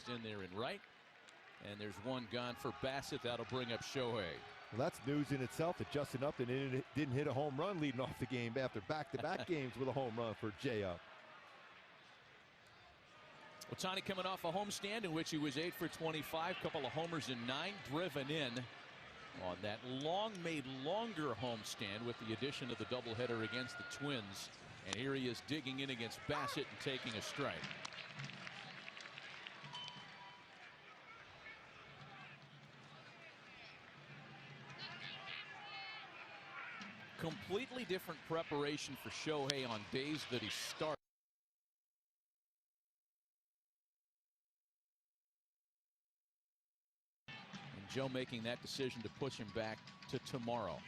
He's in there in right. And there's one gone for Bassett. That'll bring up Shohei. Well, that's news in itself that Justin Upton didn't hit a home run leading off the game after back-to-back games with a home run for J-Up. Ohtani coming off a homestand in which he was 8 for 25, couple of homers and 9 driven in on that made longer homestand with the addition of the doubleheader against the Twins. And here he is digging in against Bassett and taking a strike. Completely different preparation for Shohei on days that he starts. And Joe making that decision to push him back to tomorrow.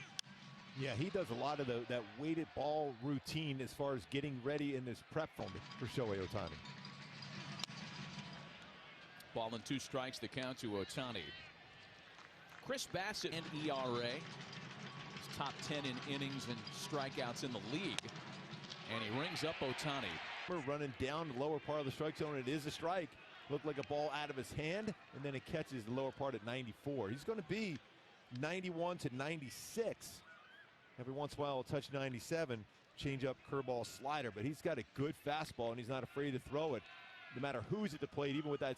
Yeah, he does a lot of that weighted ball routine as far as getting ready in this prep for Shohei Ohtani. Ball and 2 strikes, the count to Ohtani. Chris Bassett and ERA. Top 10 in innings and strikeouts in the league. And he rings up Ohtani. We're running down the lower part of the strike zone. It is a strike. Looked like a ball out of his hand, and then it catches the lower part at 94. He's going to be 91 to 96. Every once in a while he'll touch 97, change up, curveball, slider, but he's got a good fastball, and he's not afraid to throw it, no matter who's at the plate, even with that.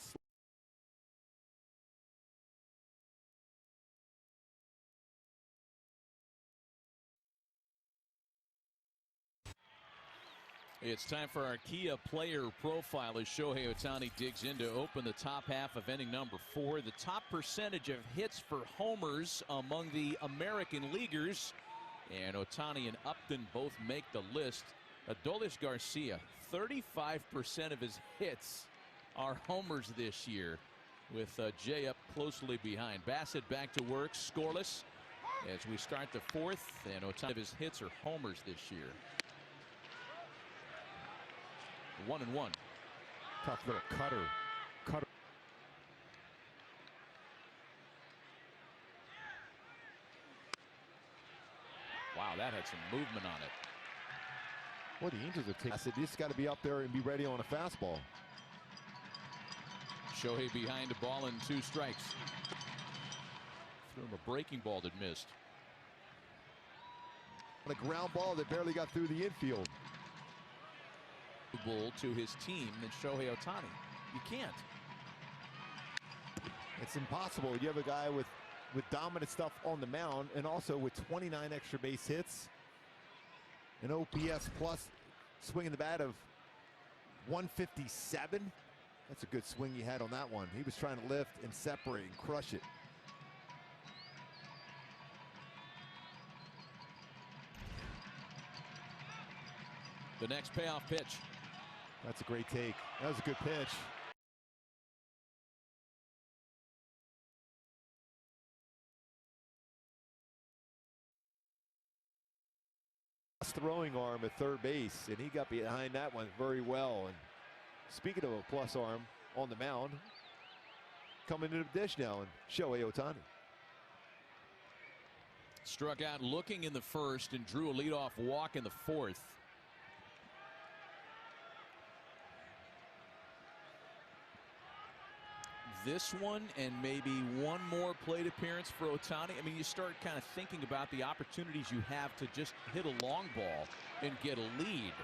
It's time for our Kia player profile as Shohei Ohtani digs in to open the top half of inning number 4. The top percentage of hits for homers among the American leaguers. And Ohtani and Upton both make the list. Adolis Garcia, 35% of his hits are homers this year, with Jay up closely behind. Bassett back to work, scoreless as we start the 4th. And Ohtani of his hits are homers this year. 1-1. Tough little cutter. Wow, that had some movement on it. Well, the Angels are taking. I said, just got to be up there and be ready on a fastball. Shohei behind a ball and 2 strikes. Threw him a breaking ball that missed. A ground ball that barely got through the infield. To his team than Shohei Ohtani. You can't. It's impossible. You have a guy with dominant stuff on the mound, and also with 29 extra base hits, an OPS plus swinging the bat of 157. That's a good swing he had on that one. He was trying to lift and separate and crush it. The next payoff pitch. That's a great take. That was a good pitch. Throwing arm at third base, and he got behind that one very well. And speaking of a plus arm on the mound, coming into the dish now, and Shohei Ohtani. Struck out looking in the 1st and drew a leadoff walk in the 4th. This one and maybe one more plate appearance for Ohtani. I mean, you start kind of thinking about the opportunities you have to just hit a long ball and get a lead.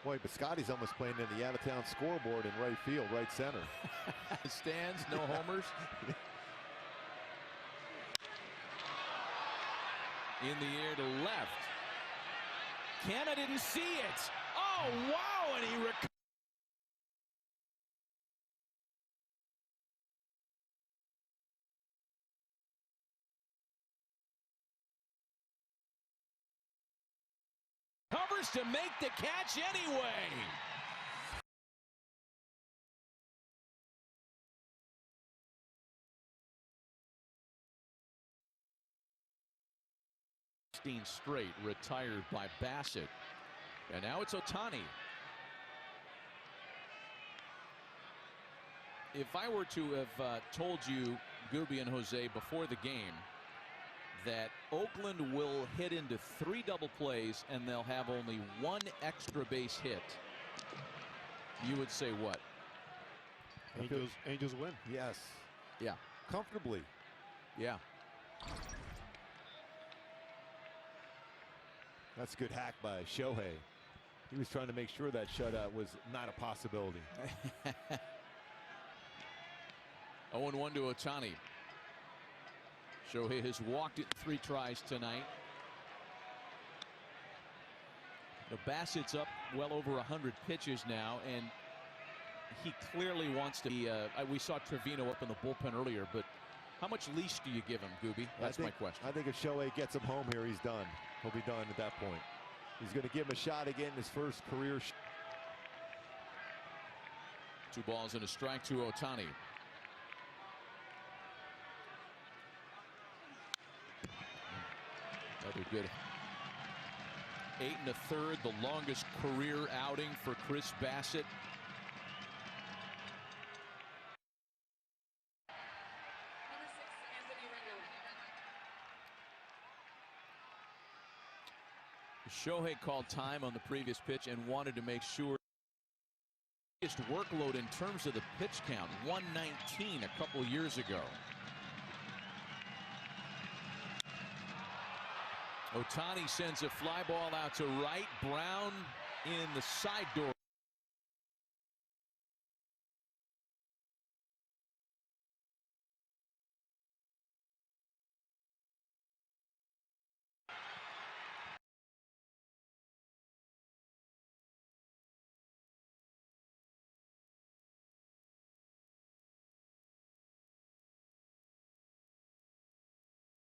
Boy, but Scotty's almost playing in the out-of-town scoreboard in right field, right center. Stands, no homers. In the air to left. Canna didn't see it. Oh, wow, and he recovers. To make the catch anyway. Straight retired by Bassett, and now it's Ohtani. If I were to have told you, Gooby and Jose, before the game that Oakland will hit into 3 double plays and they'll have only 1 extra base hit, you would say what? Angels win. Yes. Yeah. Comfortably. Yeah. That's a good hack by Shohei. He was trying to make sure that shutout was not a possibility. 0-1 to Ohtani. Shohei has walked it 3 tries tonight. Bassett's up well over 100 pitches now, and he clearly wants to be. We saw Trevino up in the bullpen earlier, but how much leash do you give him, Gooby? That's my question. I think if Shohei gets him home here, he's done. He'll be done at that point. He's going to give him a shot again, his first career. 2 balls and a strike to Ohtani. Another good 8 1/3, the longest career outing for Chris Bassett. Shohei called time on the previous pitch and wanted to make sure. Biggest workload in terms of the pitch count, 119 a couple years ago. Ohtani sends a fly ball out to right. Brown in the side door.